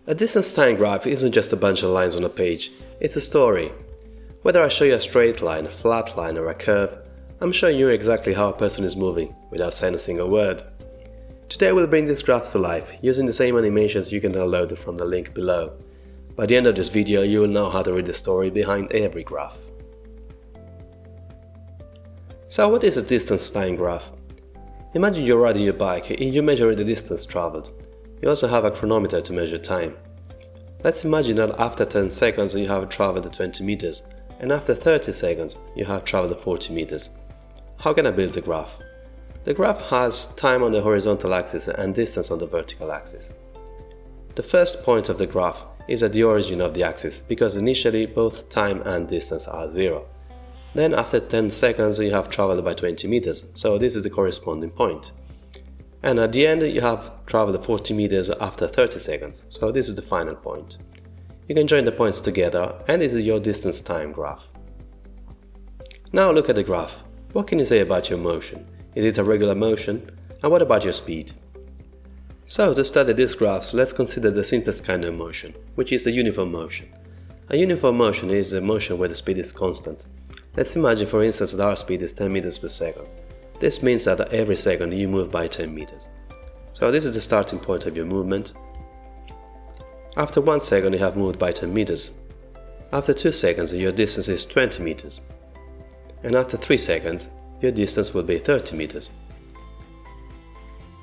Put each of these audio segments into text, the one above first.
A distance time graph isn't just a bunch of lines on a page, it's a story. Whether I show you a straight line, a flat line or a curve, I'm showing you exactly how a person is moving, without saying a single word. Today we'll bring these graphs to life, using the same animations you can download from the link below. By the end of this video you will know how to read the story behind every graph. So what is a distance time graph? Imagine you're riding your bike and you measure the distance traveled. You also have a chronometer to measure time. Let's imagine that after 10 seconds you have traveled 20 meters, and after 30 seconds you have traveled 40 meters. How can I build the graph? The graph has time on the horizontal axis and distance on the vertical axis. The first point of the graph is at the origin of the axis, because initially both time and distance are 0. Then after 10 seconds you have traveled by 20 meters, so this is the corresponding point. And at the end you have traveled 40 meters after 30 seconds, so this is the final point. You can join the points together and this is your distance time graph. Now look at the graph. What can you say about your motion? Is it a regular motion? And what about your speed? So to study these graphs, let's consider the simplest kind of motion, which is a uniform motion. A uniform motion is a motion where the speed is constant. Let's imagine for instance that our speed is 10 meters per second. This means that every second you move by 10 meters. So this is the starting point of your movement. After 1 second you have moved by 10 meters. After 2 seconds your distance is 20 meters. And after 3 seconds your distance will be 30 meters.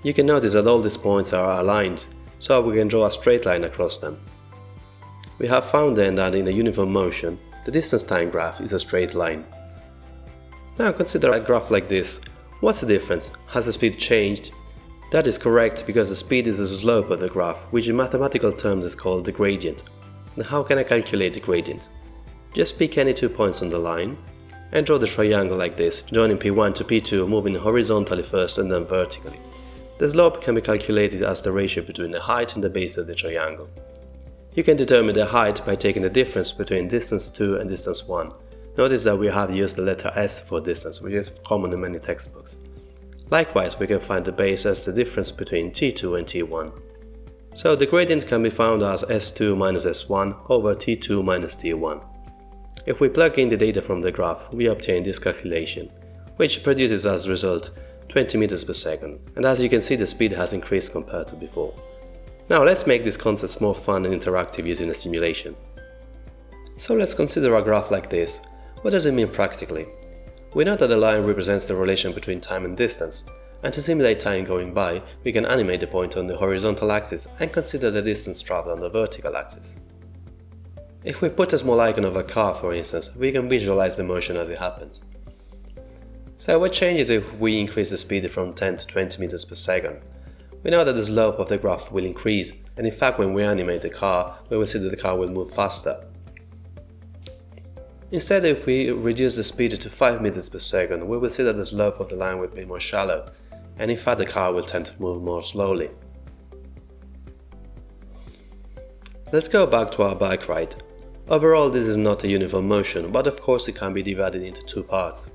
You can notice that all these points are aligned, so we can draw a straight line across them. We have found then that in a uniform motion, the distance time graph is a straight line. Now consider a graph like this. What's the difference? Has the speed changed? That is correct, because the speed is the slope of the graph, which in mathematical terms is called the gradient. And how can I calculate the gradient? Just pick any 2 points on the line and draw the triangle like this, joining P1 to P2, moving horizontally first and then vertically. The slope can be calculated as the ratio between the height and the base of the triangle. You can determine the height by taking the difference between distance 2 and distance 1. Notice that we have used the letter S for distance, which is common in many textbooks. Likewise, we can find the base as the difference between T2 and T1. So the gradient can be found as S2 minus S1 over T2 minus T1. If we plug in the data from the graph, we obtain this calculation, which produces as a result 20 meters per second, and as you can see the speed has increased compared to before. Now let's make these concepts more fun and interactive using a simulation. So let's consider a graph like this. What does it mean practically? We know that the line represents the relation between time and distance, and to simulate time going by, we can animate the point on the horizontal axis and consider the distance traveled on the vertical axis. If we put a small icon of a car, for instance, we can visualize the motion as it happens. So what changes if we increase the speed from 10 to 20 meters per second? We know that the slope of the graph will increase, and in fact when we animate the car, we will see that the car will move faster. Instead, if we reduce the speed to 5 meters per second, we will see that the slope of the line will be more shallow, and in fact the car will tend to move more slowly. Let's go back to our bike ride. Overall this is not a uniform motion, but of course it can be divided into 2 parts.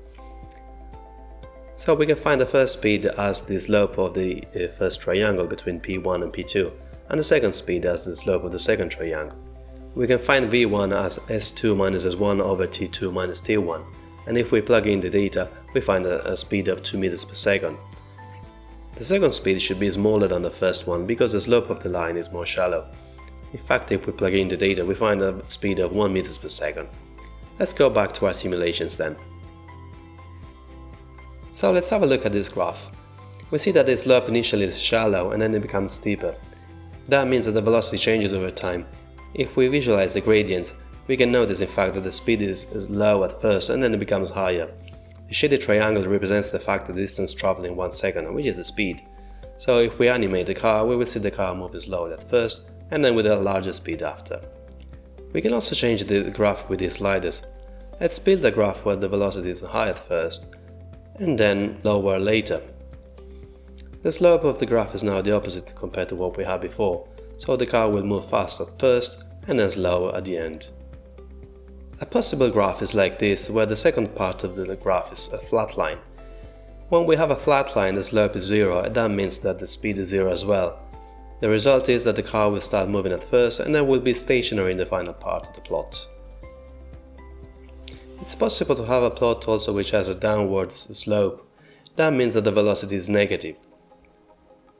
So we can find the first speed as the slope of the first triangle between P1 and P2, and the second speed as the slope of the second triangle. We can find V1 as S2 minus S1 over T2 minus T1, and if we plug in the data, we find a speed of 2 meters per second. The second speed should be smaller than the first one because the slope of the line is more shallow. In fact, if we plug in the data, we find a speed of 1 meters per second. Let's go back to our simulations then. So let's have a look at this graph. We see that the slope initially is shallow and then it becomes steeper. That means that the velocity changes over time. If we visualize the gradients, we can notice in fact that the speed is low at first and then it becomes higher. The shaded triangle represents the fact that the distance traveled in 1 second, which is the speed. So if we animate the car, we will see the car move slowly at first and then with a larger speed after. We can also change the graph with the sliders. Let's build a graph where the velocity is high at first and then lower later. The slope of the graph is now the opposite compared to what we had before, so the car will move fast at first and then slower at the end. A possible graph is like this, where the second part of the graph is a flat line. When we have a flat line, the slope is 0, and that means that the speed is 0 as well. The result is that the car will start moving at first and then will be stationary in the final part of the plot. It's possible to have a plot also which has a downward slope. That means that the velocity is negative.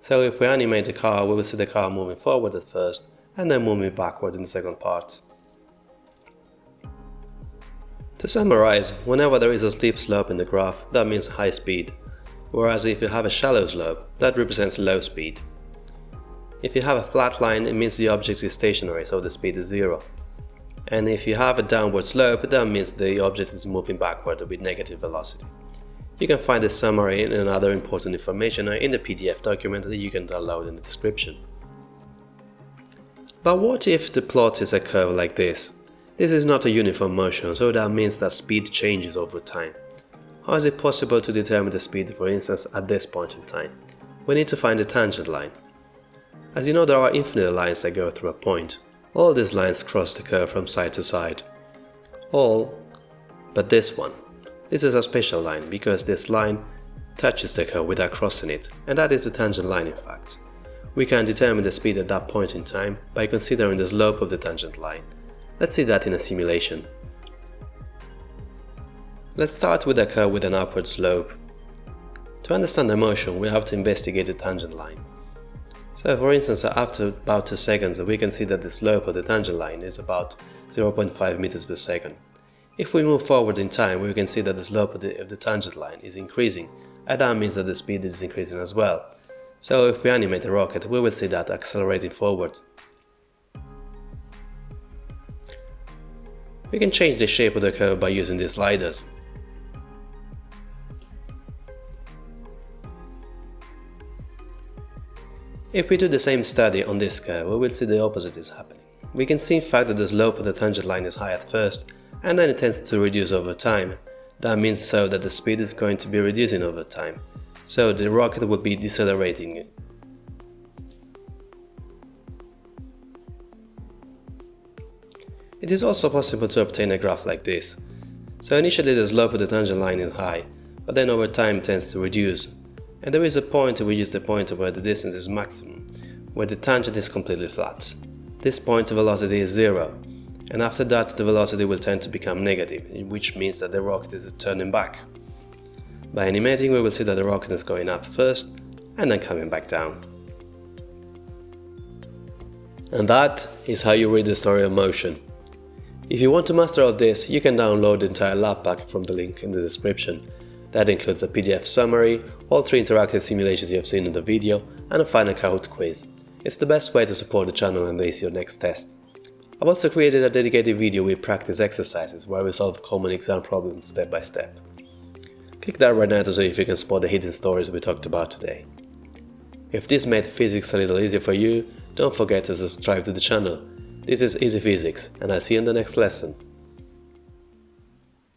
So if we animate the car, we will see the car moving forward at first and then moving backward in the second part. To summarize, whenever there is a steep slope in the graph, that means high speed, whereas if you have a shallow slope, that represents low speed. If you have a flat line, it means the object is stationary, so the speed is 0. And if you have a downward slope, that means the object is moving backward with negative velocity. You can find the summary and other important information in the PDF document that you can download in the description. But what if the plot is a curve like this? This is not a uniform motion, so that means that speed changes over time. How is it possible to determine the speed, for instance, at this point in time? We need to find the tangent line. As you know, there are infinite lines that go through a point. All these lines cross the curve from side to side. All but this one. This is a special line because this line touches the curve without crossing it, and that is the tangent line in fact. We can determine the speed at that point in time by considering the slope of the tangent line. Let's see that in a simulation. Let's start with a curve with an upward slope. To understand the motion, we have to investigate the tangent line. So for instance, after about 2 seconds, we can see that the slope of the tangent line is about 0.5 meters per second. If we move forward in time, we can see that the slope of the tangent line is increasing, and that means that the speed is increasing as well. So if we animate the rocket, we will see that accelerating forward. We can change the shape of the curve by using these sliders. If we do the same study on this curve, we will see the opposite is happening. We can see in fact that the slope of the tangent line is high at first, and then it tends to reduce over time. That means so that the speed is going to be reducing over time. So the rocket will be decelerating. It is also possible to obtain a graph like this. So initially the slope of the tangent line is high, but then over time it tends to reduce. And there is a point which is the point where the distance is maximum, where the tangent is completely flat. This point the velocity is 0, and after that the velocity will tend to become negative, which means that the rocket is turning back. By animating, we will see that the rocket is going up first and then coming back down. And that is how you read the story of motion. If you want to master all this, you can download the entire lab pack from the link in the description. That includes a PDF summary, all 3 interactive simulations you have seen in the video, and a final Kahoot quiz. It's the best way to support the channel and ace your next test. I've also created a dedicated video with practice exercises where we solve common exam problems step by step. Click that right now to see if you can spot the hidden stories we talked about today. If this made physics a little easier for you, don't forget to subscribe to the channel. This is Easy Physics, and I'll see you in the next lesson.